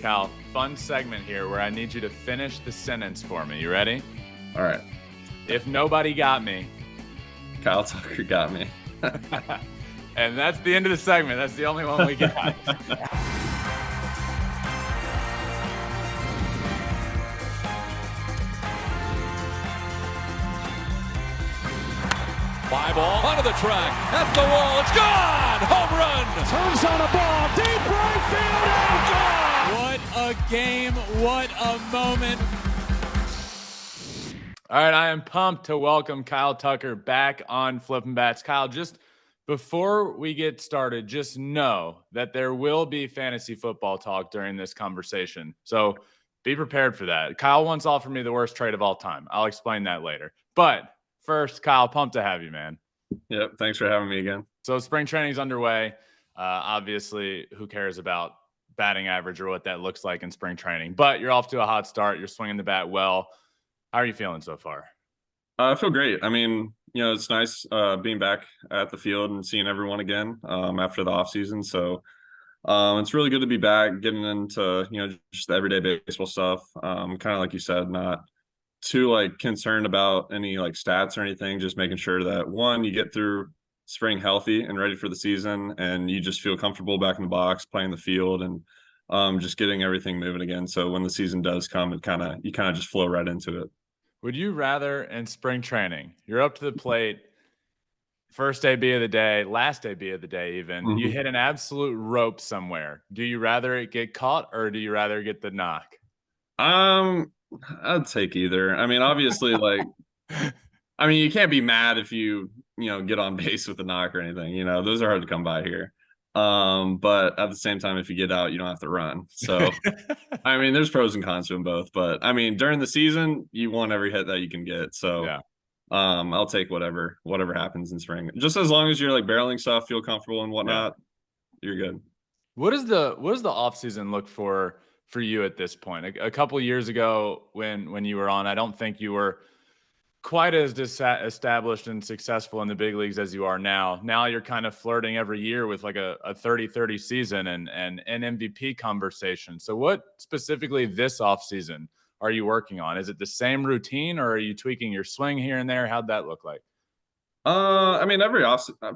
Cal, fun segment here where I need you to finish the sentence for me. You ready? All right. If nobody got me. Kyle Tucker got me. And that's the end of the segment. That's the only one we got. Fly ball onto the track, at the wall, it's gone! Home run! Turns on a ball, deep right field, and gone! What a game, what a moment. All right, I am pumped to welcome Kyle Tucker back on Flippin Bats. Kyle, just before we get started, just know that there will be fantasy football talk during this conversation. So be prepared for that. Kyle once offered me the worst trade of all time. I'll explain that later. But first, Kyle, pumped to have you, man. Yep, thanks for having me again. So spring training's underway. Obviously, who cares about batting average or what that looks like in spring training? But you're off to a hot start. You're swinging the bat well. How are you feeling so far? I feel great. I mean, it's nice being back at the field and seeing everyone again after the off season. So it's really good to be back, getting into, just the everyday baseball stuff. Kind of like you said, not too concerned about any stats or anything, just making sure that one, you get through spring healthy and ready for the season, and you just feel comfortable back in the box, playing the field, and just getting everything moving again. So when the season does come, you kind of just flow right into it. Would you rather in spring training, you're up to the plate, first AB of the day, last AB of the day even, you hit an absolute rope somewhere. Do you rather it get caught or do you rather get the knock? I'd take either. I mean, obviously, you can't be mad if you get on base with a knock or anything. Those are hard to come by here. But at the same time, if you get out, you don't have to run. So, I mean, there's pros and cons to them both. But I mean, during the season, you want every hit that you can get. So, yeah. I'll take whatever happens in spring. Just as long as you're barreling stuff, feel comfortable and whatnot, you're good. What does the offseason look for you at this point? A couple years ago when you were on, I don't think you were quite as established and successful in the big leagues as you are now. Now you're kind of flirting every year with a 30-30 season and an MVP conversation. So what specifically this offseason are you working on? Is it the same routine or are you tweaking your swing here and there? How'd that look like? I mean,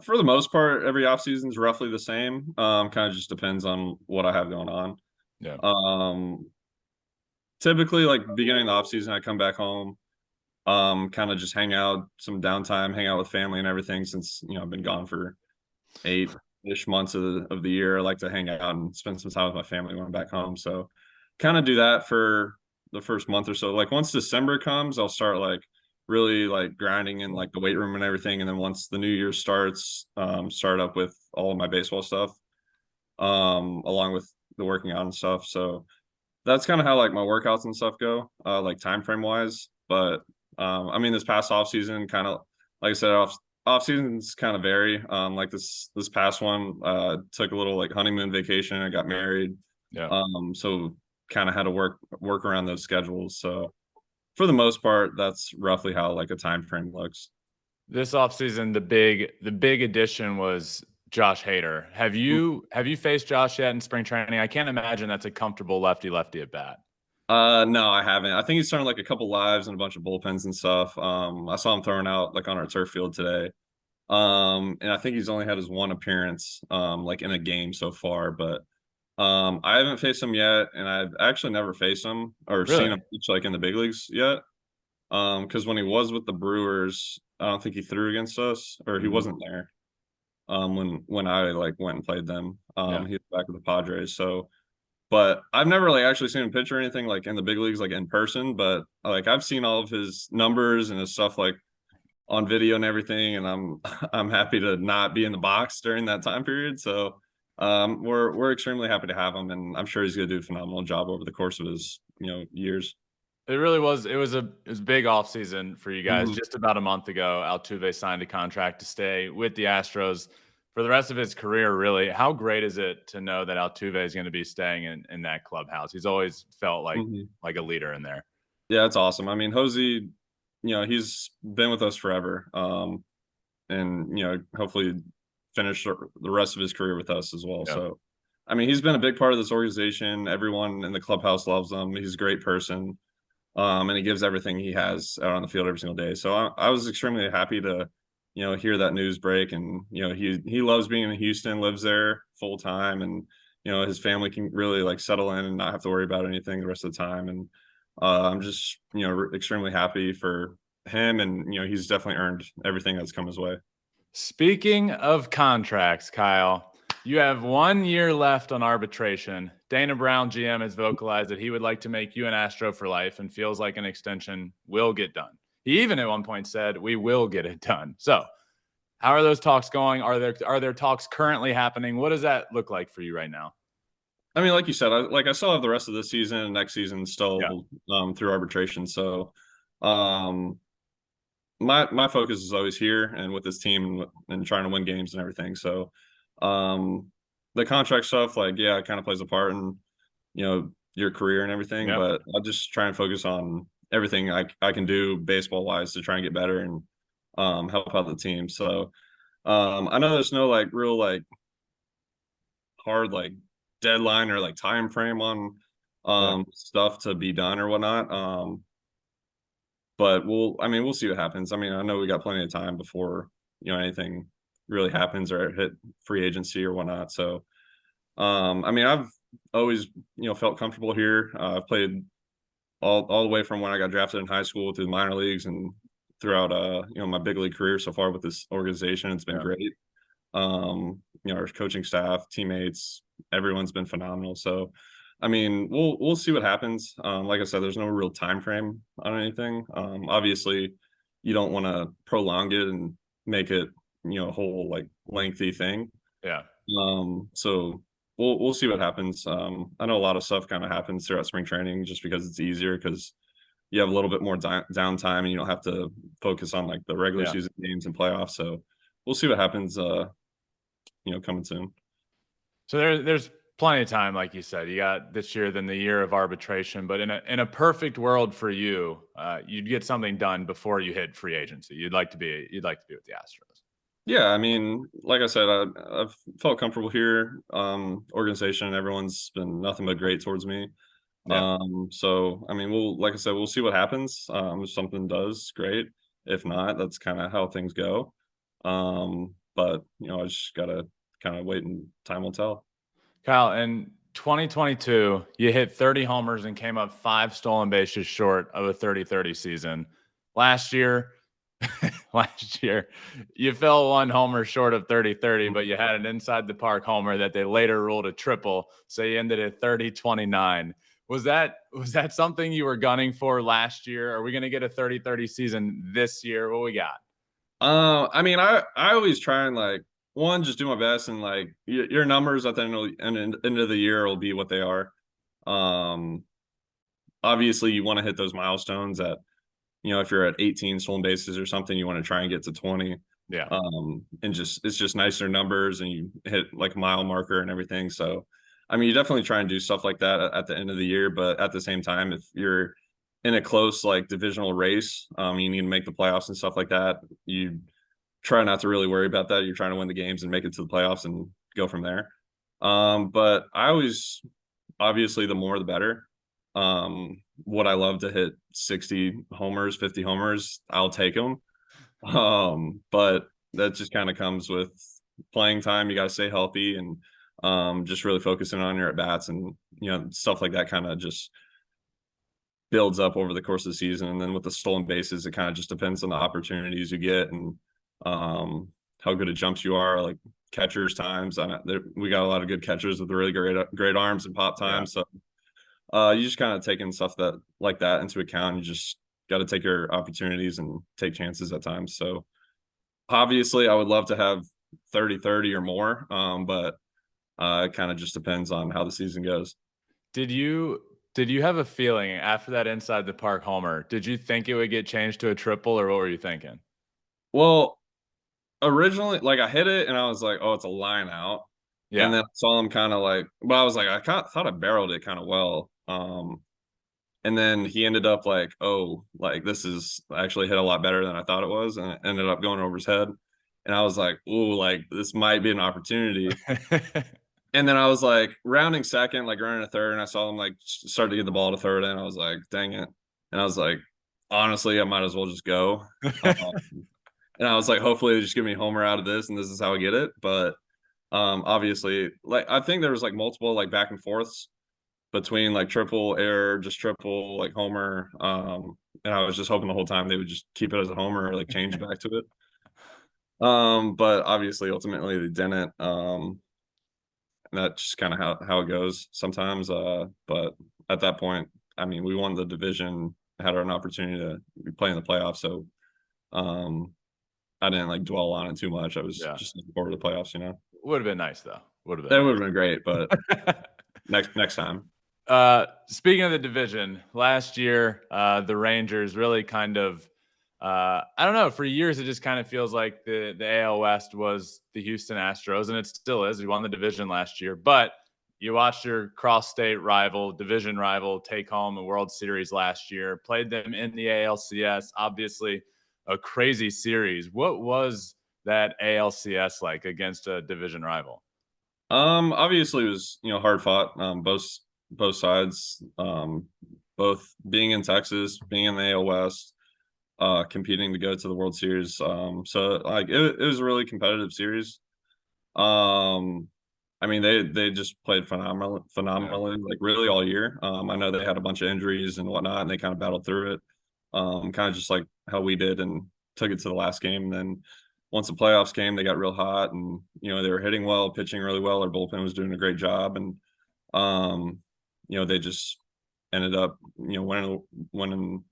for the most part, every offseason is roughly the same. Kind of just depends on what I have going on. Yeah. Typically, beginning of the offseason, I come back home, kind of just hang out, some downtime, hang out with family and everything. Since I've been gone for 8-ish months of the year, I like to hang out and spend some time with my family when I'm back home. So, kind of do that for the first month or so. Once December comes, I'll start really grinding in the weight room and everything. And then once the new year starts, start up with all of my baseball stuff, along with the working out and stuff. So that's kind of how my workouts and stuff go, time frame wise. But I mean, this past off season, kind of like I said, off seasons kind of vary. This past one, took a little honeymoon vacation. I got married. Yeah. So kind of had to work around those schedules. So for the most part, that's roughly how a time frame looks. This offseason, the big addition was Josh Hader. Have you faced Josh yet in spring training? I can't imagine that's a comfortable lefty at bat. No, I haven't. I think he's thrown a couple lives and a bunch of bullpens and stuff. I saw him throwing out on our turf field today. And I think he's only had his one appearance in a game so far, but I haven't faced him yet, and I've actually never faced him or seen him pitch in the big leagues yet. Because when he was with the Brewers, I don't think he threw against us, or he wasn't there. When I went and played them, he was back with the Padres. So, but I've never actually seen him pitch or anything in the big leagues in person. But I've seen all of his numbers and his stuff on video and everything, and I'm happy to not be in the box during that time period. So. We're extremely happy to have him, and I'm sure he's going to do a phenomenal job over the course of his years. It really was. It was a big offseason for you guys. Just about a month ago, Altuve signed a contract to stay with the Astros for the rest of his career. Really, how great is it to know that Altuve is going to be staying in that clubhouse? He's always felt like a leader in there. Yeah, it's awesome. I mean, Jose, he's been with us forever, and hopefully finish the rest of his career with us as well. Yep. So I mean, he's been a big part of this organization. Everyone in the clubhouse loves him. He's a great person. And he gives everything he has out on the field every single day. So I was extremely happy to, hear that news break. And, he loves being in Houston, lives there full time. And, his family can really like settle in and not have to worry about anything the rest of the time. And I'm just, extremely happy for him. And, he's definitely earned everything that's come his way. Speaking of contracts, Kyle, you have 1 year left on arbitration. Dana Brown, GM, has vocalized that he would like to make you an Astro for life and feels like an extension will get done. He even at one point said, "We will get it done." So how are those talks going? Are there talks currently happening? What does that look like for you right now? I mean, like you said, I still have the rest of this season and next season still through arbitration. So my focus is always here and with this team and trying to win games and everything. So the contract stuff, like, yeah, it kind of plays a part in, your career and everything, but I'll just try and focus on everything I can do baseball wise to try and get better and help out the team. So I know there's no like real like hard like deadline or like time frame on stuff to be done or whatnot. But we'll see what happens. I mean, I know we got plenty of time before, anything really happens or hit free agency or whatnot. So, I mean, I've always, felt comfortable here. I've played all the way from when I got drafted in high school through the minor leagues and throughout, my big league career so far with this organization. It's been great. Our coaching staff, teammates, everyone's been phenomenal. So, I mean, we'll see what happens. Like I said, there's no real time frame on anything. Obviously, you don't want to prolong it and make it, a whole like lengthy thing. Yeah. So we'll see what happens. I know a lot of stuff kind of happens throughout spring training just because it's easier because you have a little bit more downtime and you don't have to focus on like the regular season games and playoffs. So we'll see what happens. Coming soon. So there's plenty of time, like you said. You got this year, then the year of arbitration. But in a perfect world for you, you'd get something done before you hit free agency. You'd like to be with the Astros. Yeah, I mean, like I said, I've felt comfortable here. Organization, everyone's been nothing but great towards me. Yeah. So I mean, like I said, we'll see what happens. If something does, great. If not, that's kind of how things go. But I just gotta kind of wait and time will tell. Kyle, in 2022, you hit 30 homers and came up 5 stolen bases short of a 30-30 season. Last year, you fell 1 homer short of 30-30, but you had an inside the park homer that they later ruled a triple, so you ended at 30-29. Was that something you were gunning for last year? Are we going to get a 30-30 season this year? What we got? I mean, I always try and like just do my best and like your numbers at the end of the year will be what they are. Obviously you want to hit those milestones at, if you're at 18 stolen bases or something, you want to try and get to 20. Yeah. And it's just nicer numbers and you hit like a mile marker and everything. So, I mean, you definitely try and do stuff like that at the end of the year, but at the same time, if you're in a close like divisional race, you need to make the playoffs and stuff like that. You try not to really worry about that. You're trying to win the games and make it to the playoffs and go from there. But I always, obviously, the more the better. Would I love to hit 60 homers, 50 homers? I'll take them. But that just kind of comes with playing time. You got to stay healthy and just really focusing on your at bats and stuff like that kind of just builds up over the course of the season. And then with the stolen bases, it kind of just depends on the opportunities you get and how good at jumps you are, like catchers times. We got a lot of good catchers with really great arms and pop times. So you just kind of taking stuff like that into account. You just got to take your opportunities and take chances at times. So obviously I would love to have 30-30 or more. But it kind of just depends on how the season goes. Did you have a feeling after that inside the park homer, did you think it would get changed to a triple or what were you thinking? Well, originally, like I hit it and I was like, oh, it's a line out. Yeah. And then I saw him kind of like, but I was like, I thought I barreled it kind of well. And then he ended up like, oh, like this is actually hit a lot better than I thought it was. And it ended up going over his head. And I was like, ooh, like this might be an opportunity. And then I was like rounding second, like running a third, and I saw him like start to get the ball to third, and I was like, dang it. And I was like, honestly, I might as well just go. And I was like, hopefully they just give me a homer out of this, and this is how I get it. But obviously, like I think there was like multiple like back and forths between like triple error, just triple like homer. And I was just hoping the whole time they would just keep it as a homer or like change back to it. But obviously ultimately they didn't. That's just kind of how it goes sometimes. But at that point, I mean, we won the division, had an opportunity to play in the playoffs. So I didn't like dwell on it too much. I was just looking forward to the playoffs, Would have been nice though. Would have been. That would have been great, but next time. Speaking of the division, last year, the Rangers really kind of, I don't know, for years it just kind of feels like the AL West was the Houston Astros, and it still is. We won the division last year, but you watched your cross-state rival, division rival, take home a World Series last year, played them in the ALCS, obviously a crazy series. What was that ALCS like against a division rival? Obviously it was, hard fought, both sides, both being in Texas, being in the AL West, competing to go to the World Series. So like it was a really competitive series. I mean they just played phenomenally, like really all year. I know they had a bunch of injuries and whatnot, and they kind of battled through it. Kind of just like how we did, and took it to the last game. And then once the playoffs came, they got real hot, and they were hitting well, pitching really well. Our bullpen was doing a great job, and they just ended up winning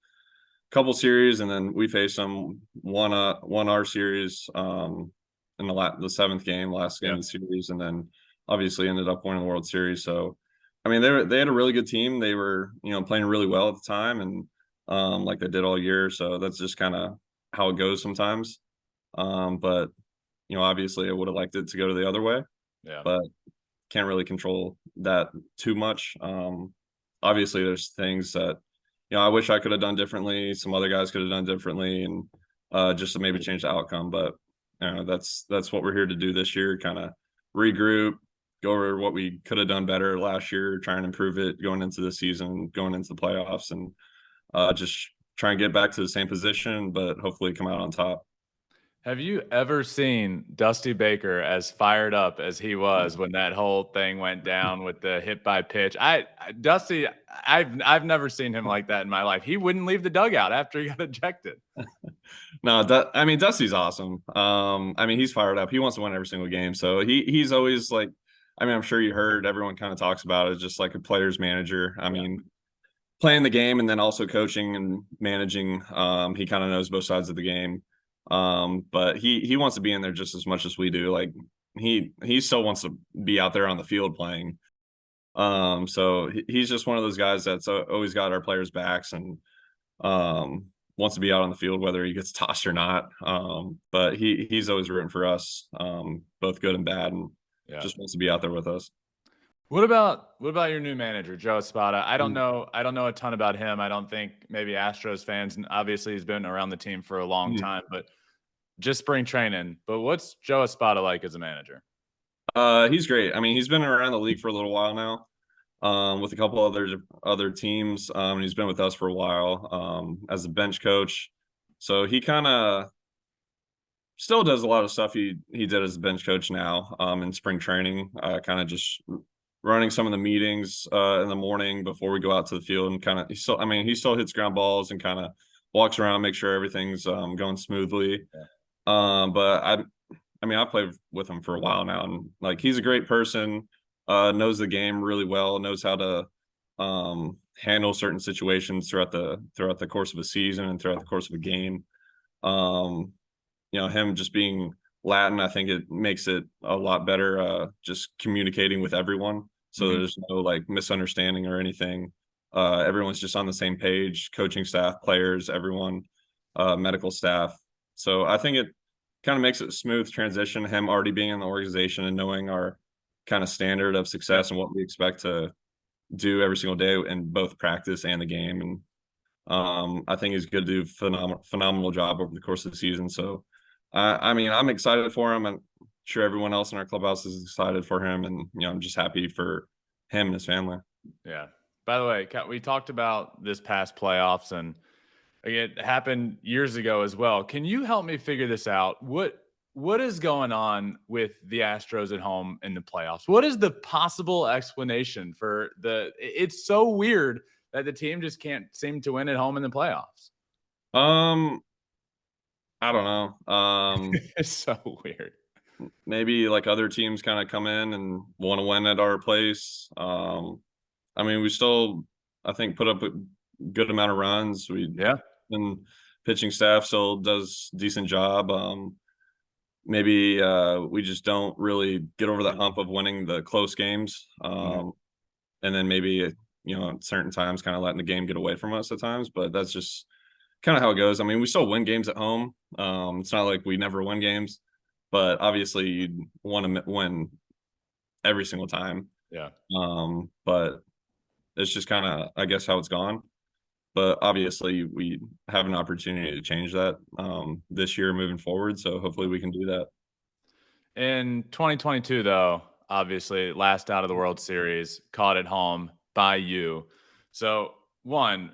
a couple series, and then we faced them, won our series in the seventh game, last game of the series, and then obviously ended up winning the World Series. So I mean they had a really good team. They were playing really well at the time, and like they did all year. So that's just kind of how it goes sometimes. But obviously I would have liked it to go to the other way. Yeah. But can't really control that too much. Obviously there's things that I wish I could have done differently. Some other guys could have done differently, and just to maybe change the outcome. But that's what we're here to do this year. Kind of regroup, go over what we could have done better last year, try and improve it going into the season, going into the playoffs, and just try and get back to the same position, but hopefully come out on top. Have you ever seen Dusty Baker as fired up as he was when that whole thing went down with the hit by pitch? Dusty, I've never seen him like that in my life. He wouldn't leave the dugout after he got ejected. No, I mean Dusty's awesome. I mean he's fired up. He wants to win every single game. So he's always like, I mean I'm sure you heard everyone kind of talks about it, just like a player's manager. I mean playing the game and then also coaching and managing. He kind of knows both sides of the game. But he wants to be in there just as much as we do. Like he still wants to be out there on the field playing. So he's just one of those guys that's always got our players' backs, and wants to be out on the field whether he gets tossed or not. But he's always rooting for us, both good and bad, and just wants to be out there with us. What about your new manager, Joe Espada? I don't know a ton about him. I don't think maybe Astros fans, and obviously he's been around the team for a long time, but just spring training. But what's Joe Espada like as a manager? He's great. I mean, he's been around the league for a little while now, with a couple other teams. He's been with us for a while, as a bench coach. So he kind of still does a lot of stuff he did as a bench coach now, in spring training, kind of just running some of the meetings in the morning before we go out to the field, and kind of he still hits ground balls and kind of walks around, make sure everything's going smoothly. But I've played with him for a while now, and like he's a great person, knows the game really well, knows how to handle certain situations throughout the course of a season and throughout the course of a game. Him just being Latin, I think it makes it a lot better, just communicating with everyone. So there's no like misunderstanding or anything. Everyone's just on the same page, coaching staff, players, everyone, medical staff. So I think it kind of makes it a smooth transition, him already being in the organization and knowing our kind of standard of success and what we expect to do every single day in both practice and the game. And I think he's going to do phenomenal job over the course of the season. So I'm excited for him, and sure everyone else in our clubhouse is excited for him, and I'm just happy for him and his family. Yeah. By the way, we talked about this past playoffs, and it happened years ago as well. Can you help me figure this out? What is going on with the Astros at home in the playoffs? What is the possible explanation for it's so weird that the team just can't seem to win at home in the playoffs? I don't know. It's so weird. Maybe like other teams kind of come in and want to win at our place. I mean, we still, I think, put up a good amount of runs. And pitching staff still does decent job. Maybe we just don't really get over that hump of winning the close games. And then maybe, at certain times kind of letting the game get away from us at times, but that's just kind of how it goes. I mean, we still win games at home. It's not like we never win games, but obviously you'd want to win every single time. Yeah. But it's just kind of, I guess, how it's gone. But obviously we have an opportunity to change that this year moving forward. So hopefully we can do that. In 2022, though, obviously last out of the World Series, caught at home by you. So one,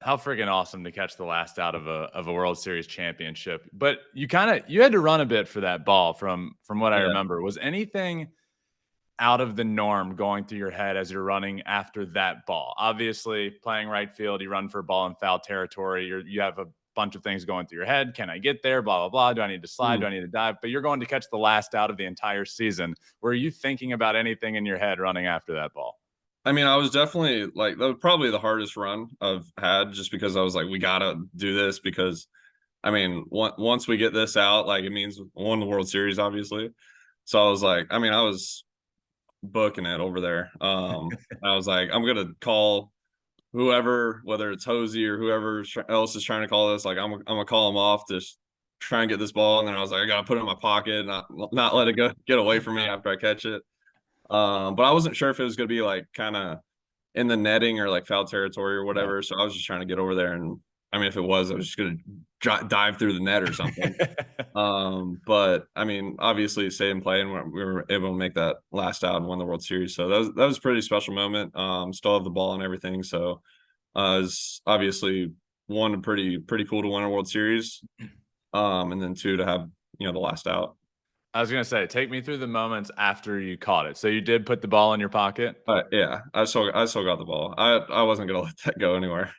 how freaking awesome to catch the last out of a World Series championship. But you had to run a bit for that ball from what I remember. Was anything out of the norm going through your head as you're running after that ball? Obviously, playing right field, you run for a ball in foul territory. You have a bunch of things going through your head. Can I get there? Blah, blah, blah. Do I need to slide? Do I need to dive? But you're going to catch the last out of the entire season. Were you thinking about anything in your head running after that ball? I mean, I was definitely that was probably the hardest run I've had, just because I was like, we got to do this, because I mean, once we get this out, it means we won the World Series, obviously. So I was like, I was booking it over there. I was like, I'm gonna call whoever, whether it's Jose or whoever else is trying to call this. Like, I'm gonna call them off to try and get this ball. And then I was like, I gotta put it in my pocket, not let it get away from me after I catch it. But I wasn't sure if it was gonna be kind of in the netting or foul territory or whatever. So I was just trying to get over there, and I mean, if it was, I was just gonna dive through the net or something. But I mean, obviously, stay and play, and we were able to make that last out and win the World Series. So that was a pretty special moment. Still have the ball and everything. So it was obviously one, pretty cool to win a World Series. And then two, to have the last out. I was gonna say, take me through the moments after you caught it. So you did put the ball in your pocket? Yeah, I still got the ball. I wasn't gonna let that go anywhere.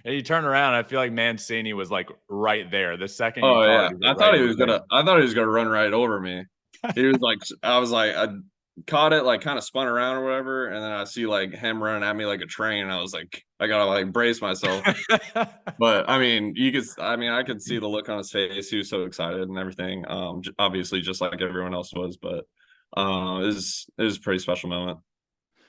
And you turn around, I feel like Mancini was right there. The second you caught it, I thought he was gonna run right over me. He was I caught it, kind of spun around or whatever, and then I see him running at me like a train, and I was like, I gotta brace myself. But I mean, I could see the look on his face. He was so excited and everything. Obviously, just like everyone else was, but it was a pretty special moment.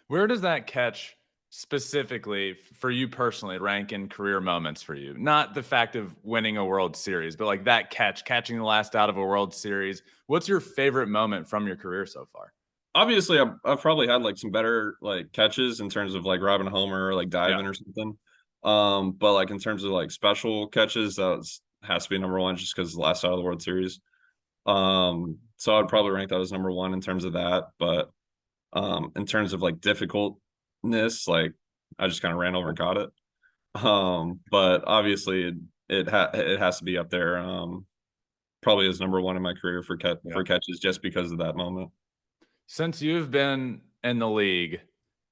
Where does that catch specifically for you personally rank in career moments for you? Not the fact of winning a World Series, but that catching the last out of a World Series. What's your favorite moment from your career so far? Obviously, I've probably had some better catches in terms of robbing a homer or diving or something. But in terms of special catches, that has to be number one, just because the last out of the World Series. So I'd probably rank that as number one in terms of that. But in terms of difficultness, I just kind of ran over and caught it. But obviously it has to be up there. Probably as number one in my career for catches, just because of that moment. Since you've been in the league,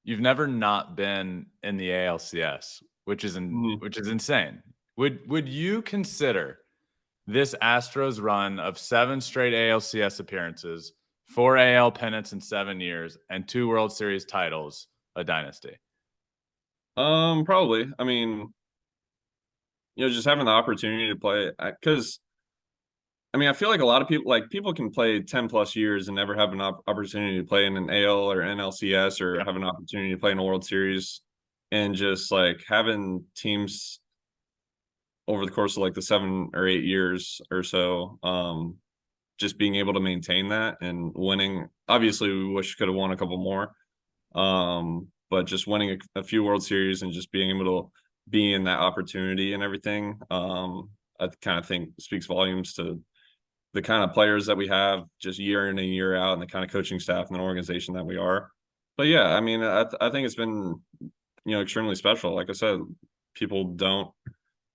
you've never not been in the ALCS, which is insane. Would you consider this Astros run of 7 straight ALCS appearances, 4 AL pennants in 7 years, and 2 World Series titles a dynasty? Probably. I mean, just having the opportunity to play, because I feel like a lot of people can play 10 plus years and never have an opportunity to play in an AL or NLCS or have an opportunity to play in a World Series, and just having teams over the course of the 7 or 8 years or so, just being able to maintain that and winning. Obviously, we wish we could have won a couple more, but just winning a few World Series and just being able to be in that opportunity and everything, I kind of think speaks volumes to the kind of players that we have just year in and year out, and the kind of coaching staff and the organization that we are. But yeah, I mean, I think it's been, extremely special. Like I said, people don't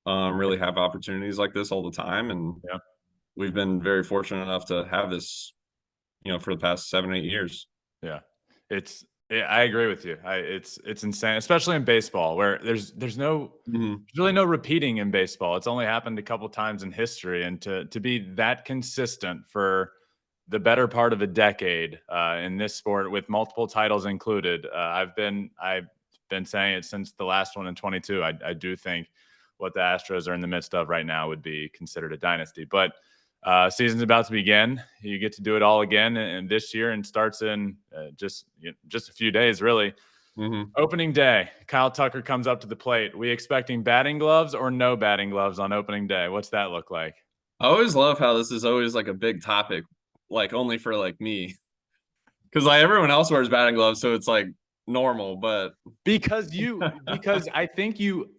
really have opportunities like this all the time, and Yeah. we've been very fortunate enough to have this, for the past 7-8 years. Yeah, I agree with you. It's insane, especially in baseball, where there's really no repeating in baseball. It's only happened a couple times in history, and to be that consistent for the better part of a decade in this sport with multiple titles included. I've been saying it since the last one in 22. I do think what the Astros are in the midst of right now would be considered a dynasty, but season's about to begin. You get to do it all again, and this year, and starts in just a few days, really. Opening day, Kyle Tucker comes up to the plate. We expecting batting gloves or no batting gloves on opening day? What's that look like? I always love how this is always like a big topic, like only for like me, because like everyone else wears batting gloves, so it's like normal. But because I think you.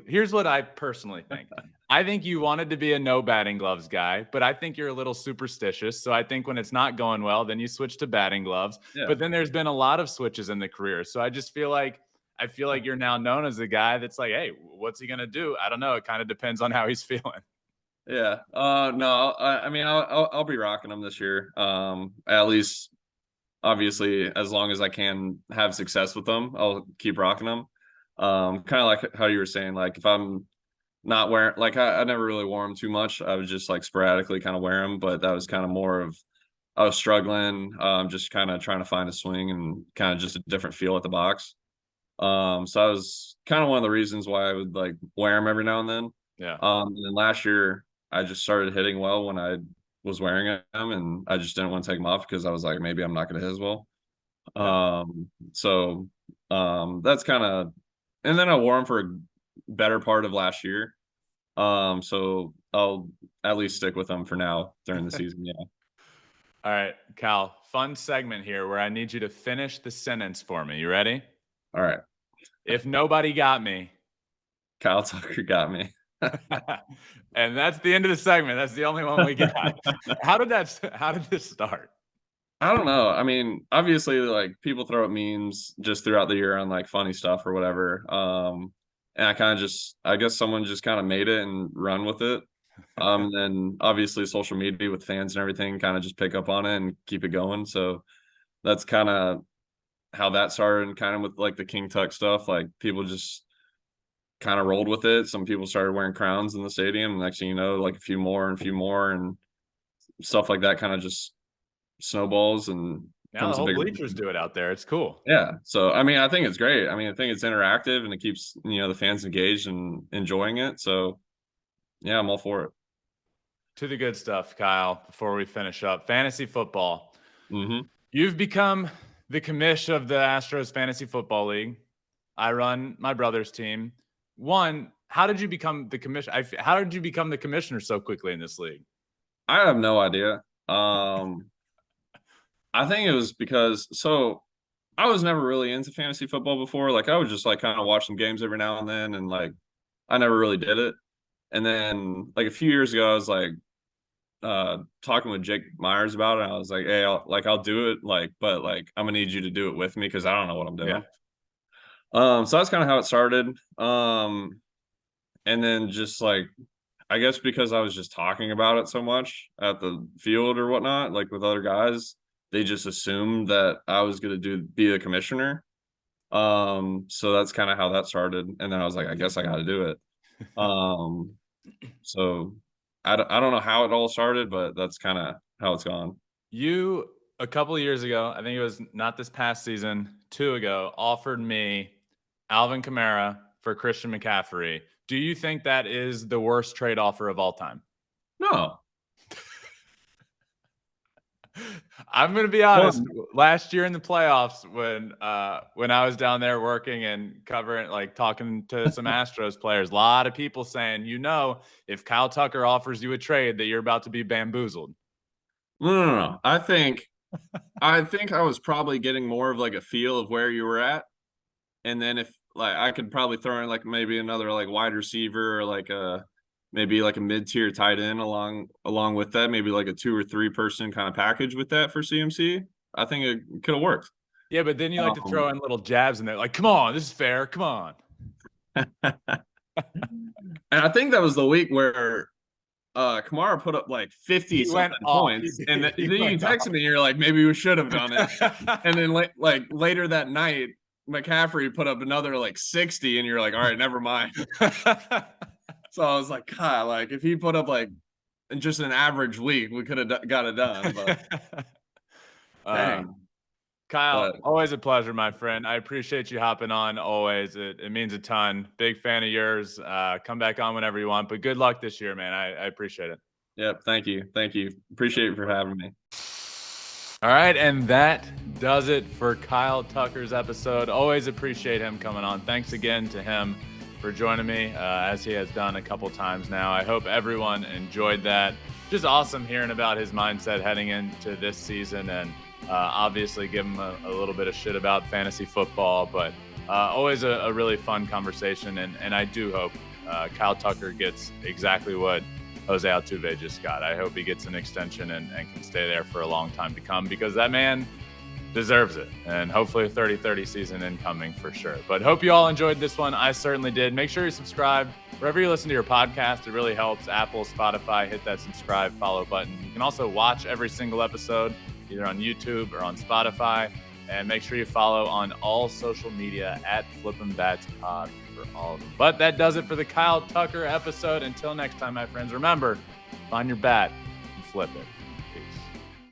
Here's what I personally think. I think you wanted to be a no batting gloves guy, but I think you're a little superstitious. So I think when it's not going well, then you switch to batting gloves. Yeah. But then there's been a lot of switches in the career. So I just feel like you're now known as the guy that's like, hey, what's he gonna do? I don't know. It kind of depends on how he's feeling. Yeah. No. I mean, I'll be rocking them this year. At least, obviously, as long as I can have success with them, I'll keep rocking them. Kind of like how you were saying, like if I'm not wearing, like I never really wore them too much. I was just like sporadically kind of wear them, but that was kind of more of I was struggling, just kind of trying to find a swing and kind of just a different feel at the box. So that was kind of one of the reasons why I would like wear them every now and then. Yeah. And then last year I just started hitting well when I was wearing them, and I just didn't want to take them off because I was like, maybe I'm not going to hit as well. So that's kind of, and then I wore them for a better part of last year. So I'll at least stick with them for now during the season. Yeah. All right, Cal, fun segment here where I need you to finish the sentence for me. You ready? All right. If nobody got me, Kyle Tucker got me. And that's the end of the segment. That's the only one we got. How did this start? I don't know. I mean, obviously, like people throw up memes just throughout the year on like funny stuff or whatever. And I kind of I guess someone just kind of made it and run with it. And then obviously social media with fans and everything kind of just pick up on it and keep it going. So that's kind of how that started, and kind of with like the King Tuck stuff, like people just kind of rolled with it. Some people started wearing crowns in the stadium. Next thing you know, like a few more and stuff like that kind of just snowballs, and now the whole bleachers do it out there. It's cool. Yeah. So, I mean, I think it's great. I mean, I think it's interactive and it keeps, the fans engaged and enjoying it. So, yeah, I'm all for it. To the good stuff, Kyle, before we finish up. Fantasy football. Mm-hmm. You've become the commish of the Astros Fantasy Football League. I run my brother's team. One, how did you become the commissioner? How did you become the commissioner so quickly in this league? I have no idea. I think it was because I was never really into fantasy football before. Like I would just like kind of watch some games every now and then, and like I never really did it. And then like a few years ago, I was like talking with Jake Myers about it. And I was like, hey, I'll do it, like, but like I'm gonna need you to do it with me because I don't know what I'm doing. Yeah. So that's kind of how it started. And then just like I guess because I was just talking about it so much at the field or whatnot, like with other guys, they just assumed that I was going to be the commissioner. So that's kind of how that started. And then I was like, I guess I got to do it. So I don't know how it all started, but that's kind of how it's gone. You, a couple of years ago, I think it was not this past season, 2 ago, offered me Alvin Kamara for Christian McCaffrey. Do you think that is the worst trade offer of all time? No. I'm going to be honest. Last year in the playoffs, when I was down there working and covering, like talking to some Astros players, a lot of people saying, if Kyle Tucker offers you a trade, that you're about to be bamboozled. No. I think I was probably getting more of like a feel of where you were at, and then if like I could probably throw in like maybe another like wide receiver or like a maybe like a mid-tier tight end along with that, maybe like a 2 or 3 person kind of package with that for CMC. I think it could have worked. Yeah, but then you like to throw in little jabs in there, like, come on, this is fair, come on. And I think that was the week where Kamara put up like 50 something points, and then you texted me, you're like, maybe we should have done it. And then like later that night, McCaffrey put up another like 60, and you're like, all right, never mind. So I was like, God, like if he put up like in just an average week, we could have got it done. But dang. Kyle, always a pleasure, my friend. I appreciate you hopping on always. It means a ton. Big fan of yours. Come back on whenever you want, but good luck this year, man. I appreciate it. Yep. Thank you. Appreciate you for having me. All right, and that does it for Kyle Tucker's episode. Always appreciate him coming on. Thanks again to him for joining me, as he has done a couple times now. I hope everyone enjoyed that. Just awesome hearing about his mindset heading into this season, and obviously give him a little bit of shit about fantasy football, but always a really fun conversation. And I do hope Kyle Tucker gets exactly what Jose Altuve just got. I hope he gets an extension and can stay there for a long time to come, because that man deserves it. And hopefully a 30-30 season incoming for sure. But hope you all enjoyed this one. I certainly did. Make sure you subscribe wherever you listen to your podcast. It really helps. Apple, Spotify, hit that subscribe, follow button. You can also watch every single episode either on YouTube or on Spotify. And make sure you follow on all social media at Flippin Bats Pod for all of them. But that does it for the Kyle Tucker episode. Until next time, my friends, remember, find your bat and flip it.